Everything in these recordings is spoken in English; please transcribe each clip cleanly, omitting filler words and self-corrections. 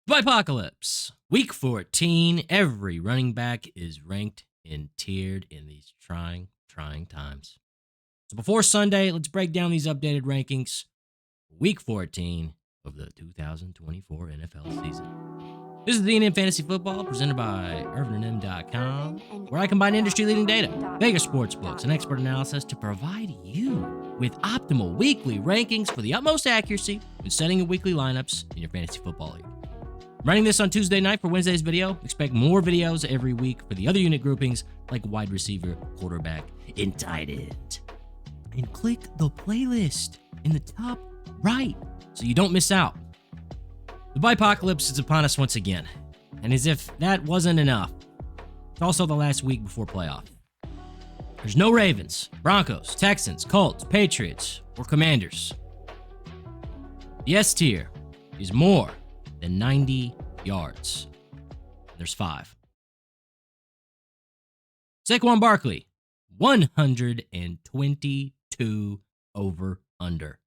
BYEPOCALYPSE. Week 14, every running back is ranked and tiered in these trying times. So before Sunday, let's break down these updated rankings for Week 14 of the 2024 NFL season. This is the Fantasy Football presented by ErvinandM.com, where I combine industry-leading data, Vegas sportsbooks, and expert analysis to provide you with optimal weekly rankings for the utmost accuracy when setting your weekly lineups in your fantasy football league. I'm writing this on Tuesday night for Wednesday's video. Expect more videos every week for the other unit groupings like wide receiver, quarterback, and tight end. And click the playlist in the top right so you don't miss out. The BYEPOCALYPSE is upon us once again, and as if that wasn't enough, it's also the last week before playoff. There's no Ravens, Broncos, Texans, Colts, Patriots, or Commanders. The S tier is more than 90 yards. There's 5. Saquon Barkley, 122 over under.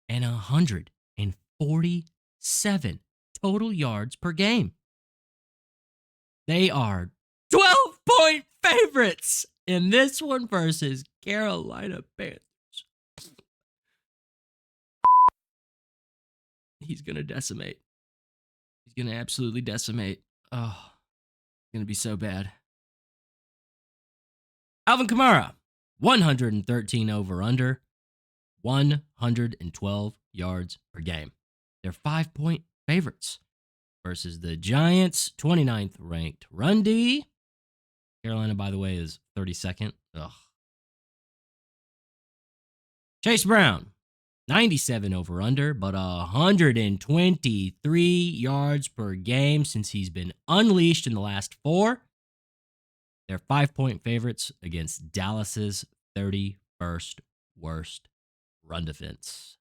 And 147 total yards per game. They are 12-point favorites in this one versus Carolina Panthers. He's going to decimate. He's going to absolutely decimate. Oh, it's going to be so bad. Alvin Kamara, 113 over under, 112 yards per game. They're 5-point favorites versus the Giants, 29th ranked run D. Carolina, by the way, is 32nd. Ugh. Chase Brown, 97 over under, but 123 yards per game since he's been unleashed in the last 4. They're 5-point favorites against Dallas's 31st worst run defense.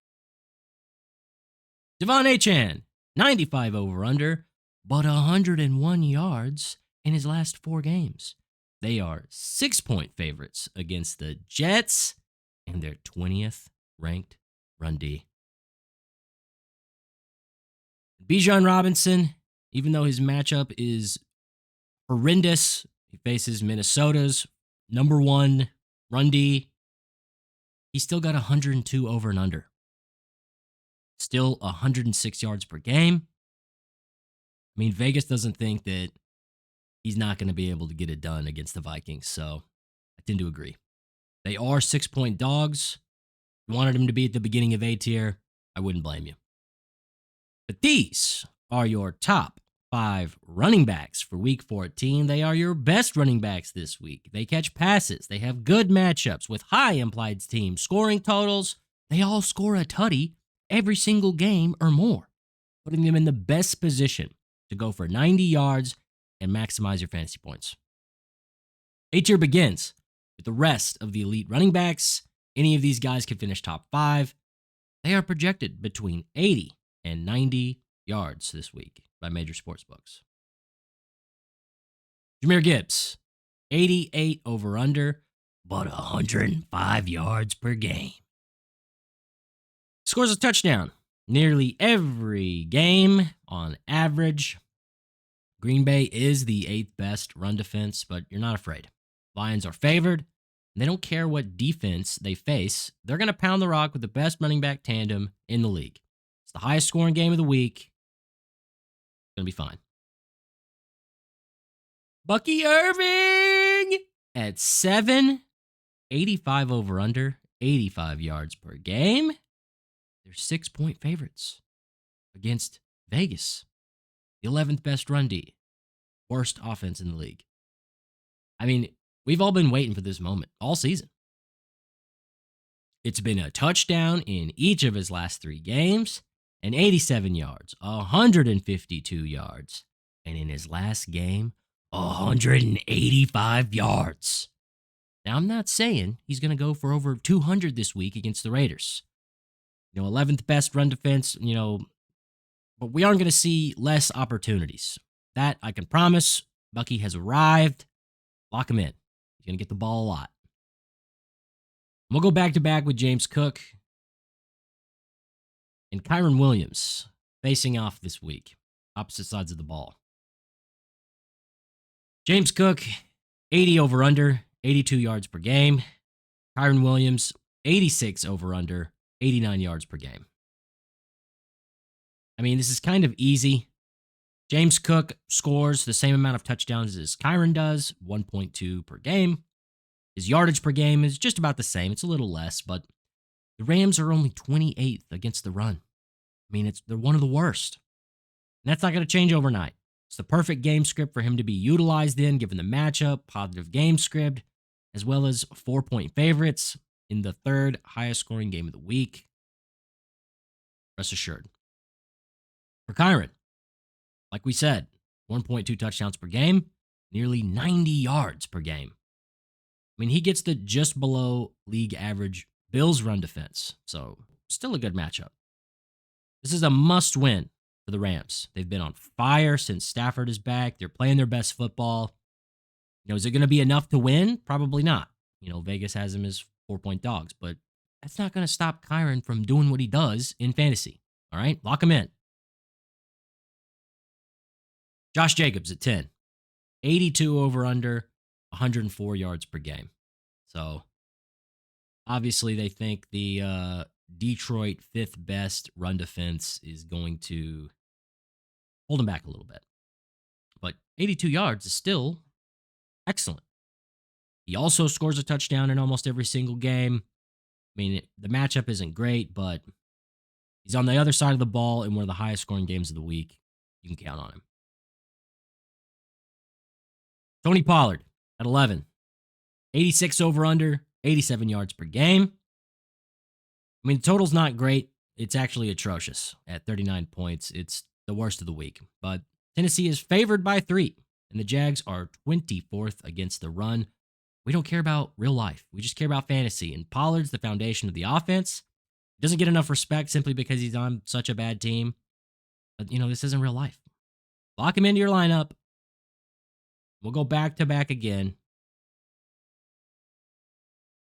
Devon Achane, 95 over under, but 101 yards in his last 4 games. They are 6-point favorites against the Jets and their 20th ranked run D. Bijan Robinson, even though his matchup is horrendous, he faces Minnesota's number 1 run D. He's still got 102 over and under. Still 106 yards per game. I mean, Vegas doesn't think that he's not going to be able to get it done against the Vikings, so I tend to agree. They are 6-point dogs. If you wanted him to be at the beginning of A tier, I wouldn't blame you. But these are your top 5 running backs for Week 14. They are your best running backs this week. They catch passes. They have good matchups with high implied team scoring totals. They all score a tutty every single game or more, putting them in the best position to go for 90 yards and maximize your fantasy points. A tier begins with the rest of the elite running backs. Any of these guys can finish top 5. They are projected between 80 and 90 yards this week by major sportsbooks. Jahmyr Gibbs, 88 over under, but 105 yards per game. Scores a touchdown nearly every game on average. Green Bay is the 8th best run defense, but you're not afraid. Lions are favored. They don't care what defense they face. They're going to pound the rock with the best running back tandem in the league. It's the highest scoring game of the week. It's going to be fine. Bucky Ervin at 7, 85 over under, 85 yards per game. They're 6-point favorites against Vegas, the 11th best run D, worst offense in the league. I mean, we've all been waiting for this moment all season. It's been a touchdown in each of his last 3 games, and 87 yards, 152 yards, and in his last game, 185 yards. Now, I'm not saying he's going to go for over 200 this week against the Raiders. 11th best run defense, but we aren't going to see less opportunities. That I can promise. Bucky has arrived. Lock him in. He's going to get the ball a lot. We'll go back-to-back with James Cook and Kyren Williams facing off this week. opposite sides of the ball. James Cook, 80 over under, 82 yards per game. Kyren Williams, 86 over under, 89 yards per game. I mean, this is kind of easy. James Cook scores the same amount of touchdowns as Kyren does, 1.2 per game. His yardage per game is just about the same. It's a little less, but the Rams are only 28th against the run. I mean, they're one of the worst. And that's not going to change overnight. It's the perfect game script for him to be utilized in, given the matchup, positive game script, as well as 4-point favorites in the third highest scoring game of the week. Rest assured. For Kyren, like we said, 1.2 touchdowns per game, nearly 90 yards per game. I mean, he gets the just below league average Bills run defense, so still a good matchup. This is a must win for the Rams. They've been on fire since Stafford is back. They're playing their best football. Is it going to be enough to win? Probably not. Vegas has him as 4-point dogs, but that's not going to stop Kyren from doing what he does in fantasy. All right, lock him in. Josh Jacobs at 10, 82 over under, 104 yards per game. So obviously they think the Detroit fifth best run defense is going to hold him back a little bit. But 82 yards is still excellent. He also scores a touchdown in almost every single game. I mean, the matchup isn't great, but he's on the other side of the ball in one of the highest scoring games of the week. You can count on him. Tony Pollard at 11, 86 over under, 87 yards per game. I mean, the total's not great. It's actually atrocious at 39 points. It's the worst of the week. But Tennessee is favored by 3, and the Jags are 24th against the run. We don't care about real life. We just care about fantasy. And Pollard's the foundation of the offense. He doesn't get enough respect simply because he's on such a bad team. But, this isn't real life. Lock him into your lineup. We'll go back to back again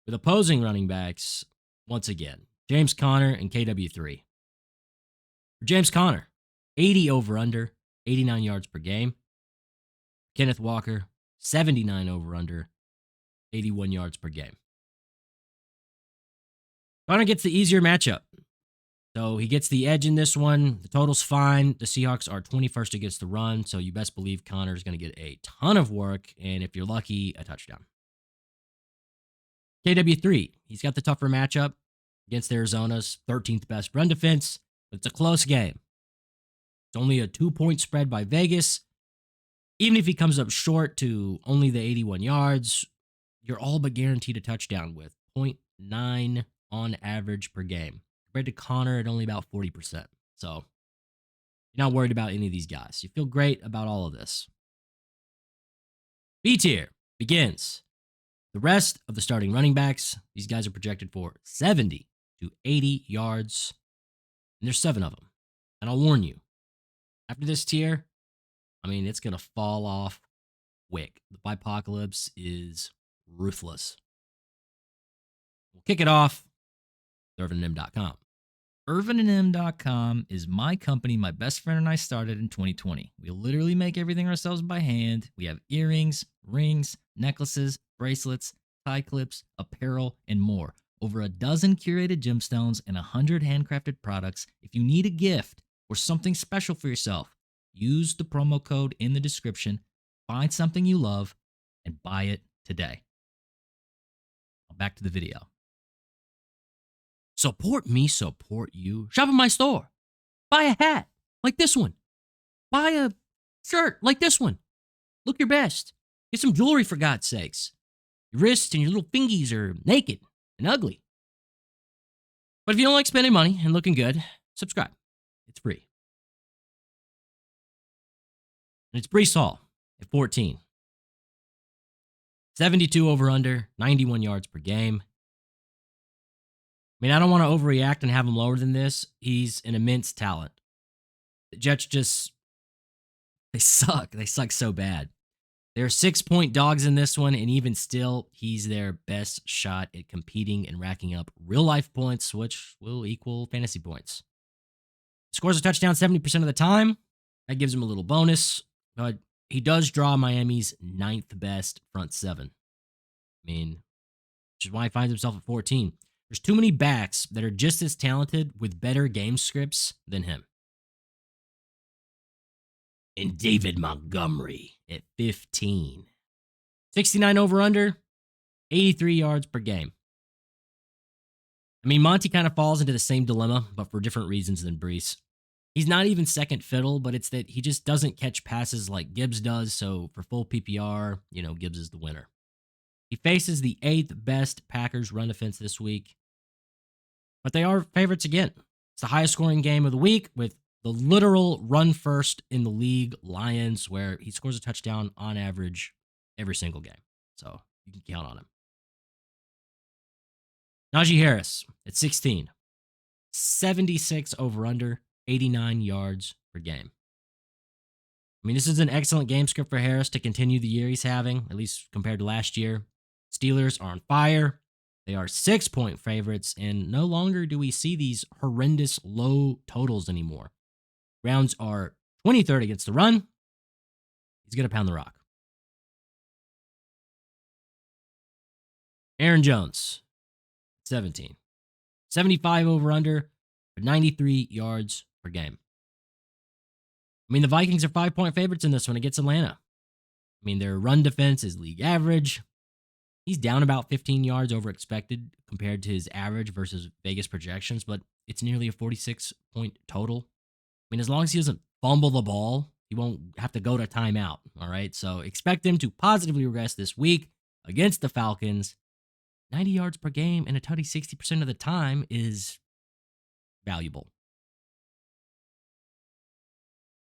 with opposing running backs once again. James Conner and KW3. For James Conner, 80 over under, 89 yards per game. Kenneth Walker, 79 over under, 81 yards per game. Conner gets the easier matchup. So he gets the edge in this one. The total's fine. The Seahawks are 21st against the run, so you best believe Conner is going to get a ton of work, and if you're lucky, a touchdown. KW3, he's got the tougher matchup against Arizona's 13th best run defense, but it's a close game. It's only a 2-point spread by Vegas. Even if he comes up short to only the 81 yards, you're all but guaranteed a touchdown with 0.9 on average per game, compared to Conner at only about 40%. So you're not worried about any of these guys. You feel great about all of this. B tier begins. The rest of the starting running backs, these guys are projected for 70 to 80 yards, and there's 7 of them. And I'll warn you, after this tier, it's going to fall off quick. The BYEPOCALYPSE is ruthless. We'll kick it off with ErvinandM.com. ErvinandM.com is my company my best friend and I started in 2020. We literally make everything ourselves by hand. We have earrings, rings, necklaces, bracelets, tie clips, apparel, and more. Over a dozen curated gemstones and 100 handcrafted products. If you need a gift or something special for yourself, use the promo code in the description, find something you love, and buy it today. Now back to the video. Support me, support you. Shop in my store. Buy a hat like this one. Buy a shirt like this one. Look your best. Get some jewelry for God's sakes. Your wrists and your little fingies are naked and ugly. But if you don't like spending money and looking good, subscribe. It's free. And it's Breece Hall at 14. 72 over under, 91 yards per game. I don't want to overreact and have him lower than this. He's an immense talent. The Jets they suck. They suck so bad. They're 6-point dogs in this one, and even still, he's their best shot at competing and racking up real-life points, which will equal fantasy points. He scores a touchdown 70% of the time. That gives him a little bonus, but he does draw Miami's 9th best front seven. I mean, which is why he finds himself at 14. There's too many backs that are just as talented with better game scripts than him. And David Montgomery at 15. 69 over-under, 83 yards per game. I mean, Monty kind of falls into the same dilemma, but for different reasons than Brees. He's not even second fiddle, but it's that he just doesn't catch passes like Gibbs does, so for full PPR, Gibbs is the winner. He faces the 8th best Packers run defense this week, but they are favorites again. It's the highest scoring game of the week with the literal run first in the league, Lions, where he scores a touchdown on average every single game. So you can count on him. Najee Harris at 16. 76 over-under, 89 yards per game. I mean, this is an excellent game script for Harris to continue the year he's having, at least compared to last year. Steelers are on fire. They are 6-point favorites, and no longer do we see these horrendous low totals anymore. Browns are 23rd against the run. He's going to pound the rock. Aaron Jones, 17. 75 over-under, 93 yards per game. I mean, the Vikings are 5-point favorites in this one against Atlanta. I mean, their run defense is league average. He's down about 15 yards over expected compared to his average versus Vegas projections, but it's nearly a 46-point total. I mean, as long as he doesn't fumble the ball, he won't have to go to timeout, all right? So expect him to positively regress this week against the Falcons. 90 yards per game and a tutty 60% of the time is valuable.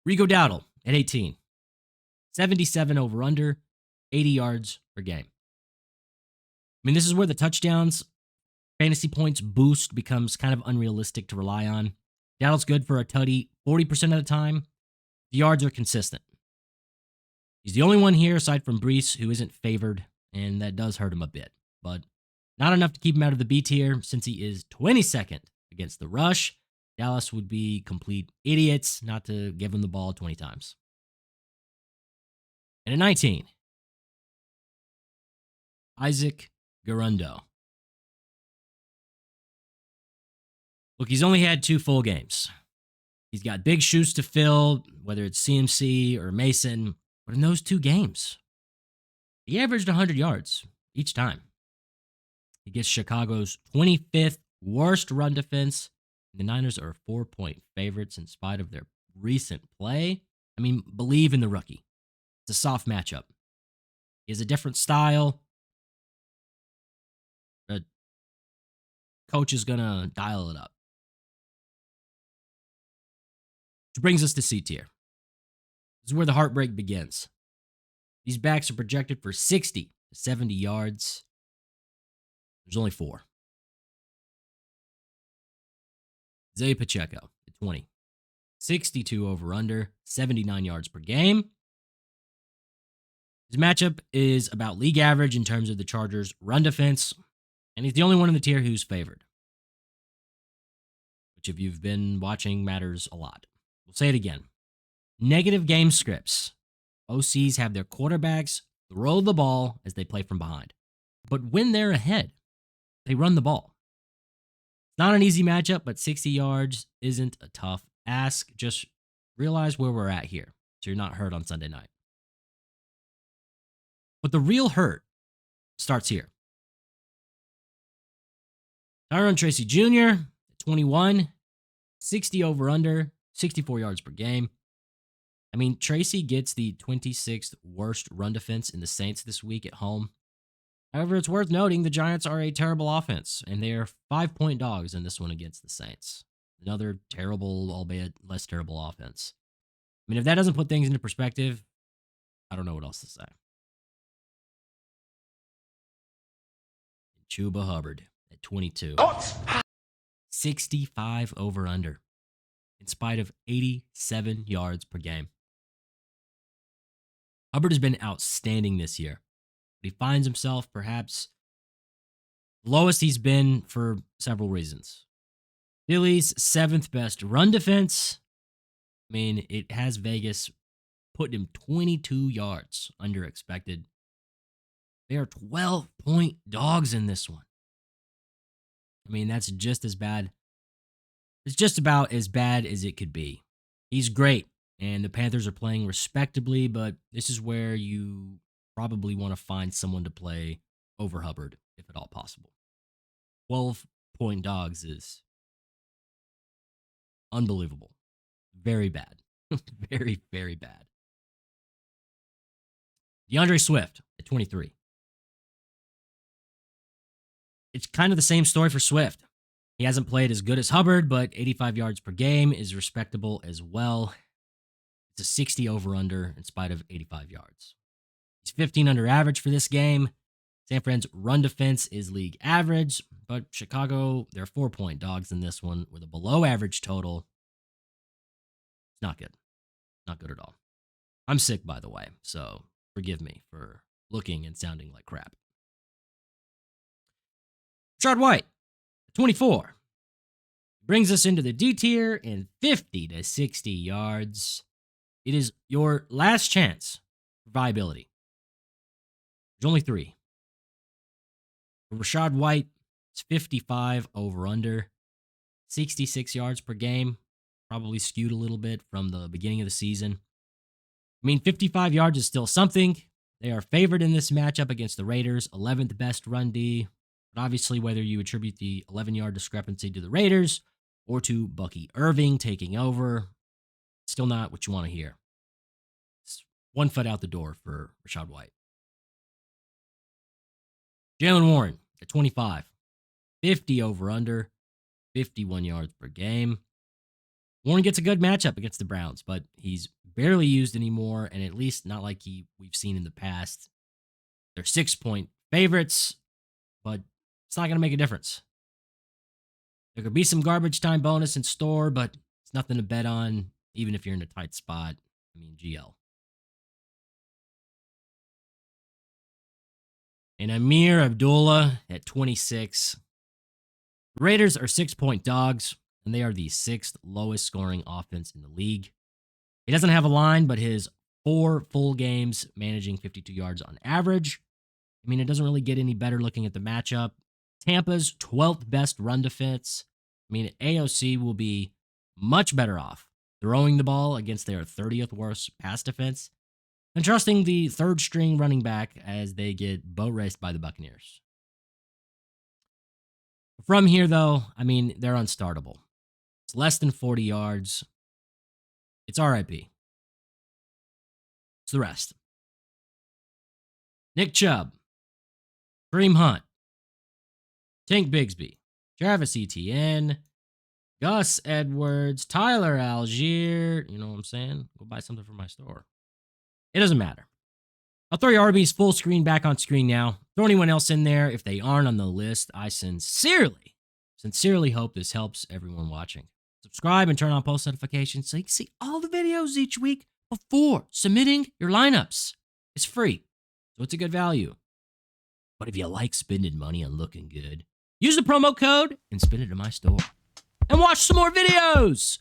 Rico Dowdle at 18. 77 over-under, 80 yards per game. I mean, this is where the touchdowns, fantasy points boost becomes kind of unrealistic to rely on. Dowdle's good for a tutty 40% of the time. The yards are consistent. He's the only one here, aside from Brees, who isn't favored, and that does hurt him a bit. But not enough to keep him out of the B tier, since he is 22nd against the rush. Dallas would be complete idiots not to give him the ball 20 times. And at 19, Isaac Garundo. Look, he's only had 2 full games. He's got big shoes to fill, whether it's CMC or Mason, but in those 2 games, he averaged 100 yards each time. He gets Chicago's 25th worst run defense. The Niners are 4-point favorites in spite of their recent play. I mean, believe in the rookie. It's a soft matchup. He has a different style. The coach is going to dial it up. Which brings us to C tier. This is where the heartbreak begins. These backs are projected for 60 to 70 yards. There's only 4. Isaiah Pacheco at 20. 62 over-under, 79 yards per game. His matchup is about league average in terms of the Chargers' run defense, and he's the only one in the tier who's favored. Which, if you've been watching, matters a lot. We'll say it again. Negative game scripts. OCs have their quarterbacks throw the ball as they play from behind. But when they're ahead, they run the ball. It's not an easy matchup, but 60 yards isn't a tough ask. Just realize where we're at here, so you're not hurt on Sunday night. But the real hurt starts here. Tyrone Tracy Jr., 21, 60 over-under, 64 yards per game. I mean, Tracy gets the 26th worst run defense in the Saints this week at home. However, it's worth noting the Giants are a terrible offense, and they are 5-point dogs in this one against the Saints. Another terrible, albeit less terrible offense. I mean, if that doesn't put things into perspective, I don't know what else to say. Chuba Hubbard at 22. 65 over-under, in spite of 87 yards per game. Hubbard has been outstanding this year. But he finds himself perhaps the lowest he's been for several reasons. Philly's 7th best run defense, I mean, it has Vegas putting him 22 yards under expected. They are 12-point dogs in this one. I mean, that's just as bad. It's just about as bad as it could be. He's great, and the Panthers are playing respectably, but this is where you probably want to find someone to play over Hubbard, if at all possible. 12-point dogs is unbelievable. Very bad. Very, very bad. DeAndre Swift at 23. It's kind of the same story for Swift. He hasn't played as good as Hubbard, but 85 yards per game is respectable as well. It's a 60 over-under in spite of 85 yards. He's 15 under average for this game. San Fran's run defense is league average, but Chicago, they're 4-point dogs in this one with a below-average total. It's not good. Not good at all. I'm sick, by the way, so forgive me for looking and sounding like crap. Rashad White, 24. Brings us into the D tier in 50 to 60 yards. It is your last chance for viability. There's only 3. For Rashad White, it's 55 over-under, 66 yards per game. Probably skewed a little bit from the beginning of the season. I mean, 55 yards is still something. They are favored in this matchup against the Raiders, 11th best run D. But obviously, whether you attribute the 11-yard discrepancy to the Raiders or to Bucky Ervin taking over, still not what you want to hear. It's 1 foot out the door for Rashad White. Jalen Warren at 25. 50 over-under, 51 yards per game. Warren gets a good matchup against the Browns, but he's barely used anymore, and at least not like we've seen in the past. They're 6-point favorites, but it's not going to make a difference. There could be some garbage time bonus in store, but it's nothing to bet on, even if you're in a tight spot. I mean, GL. And Amir Abdullah at 26. The Raiders are 6-point dogs, and they are the 6th lowest scoring offense in the league. He doesn't have a line, but his 4 full games managing 52 yards on average. I mean, it doesn't really get any better looking at the matchup. Tampa's 12th best run defense. I mean, AOC will be much better off throwing the ball against their 30th worst pass defense and trusting the 3rd string running back as they get boat raced by the Buccaneers. From here, though, I mean, they're unstartable. It's less than 40 yards. It's RIP. It's the rest. Nick Chubb, Kareem Hunt, Tank Bigsby, Travis Etienne, Gus Edwards, Tyler Algier. You know what I'm saying? Go buy something from my store. It doesn't matter. I'll throw your RBs full screen back on screen now. Throw anyone else in there if they aren't on the list. I sincerely hope this helps everyone watching. Subscribe and turn on post notifications so you can see all the videos each week before submitting your lineups. It's free, so it's a good value. But if you like spending money on looking good, use the promo code and spend it in my store. And watch some more videos!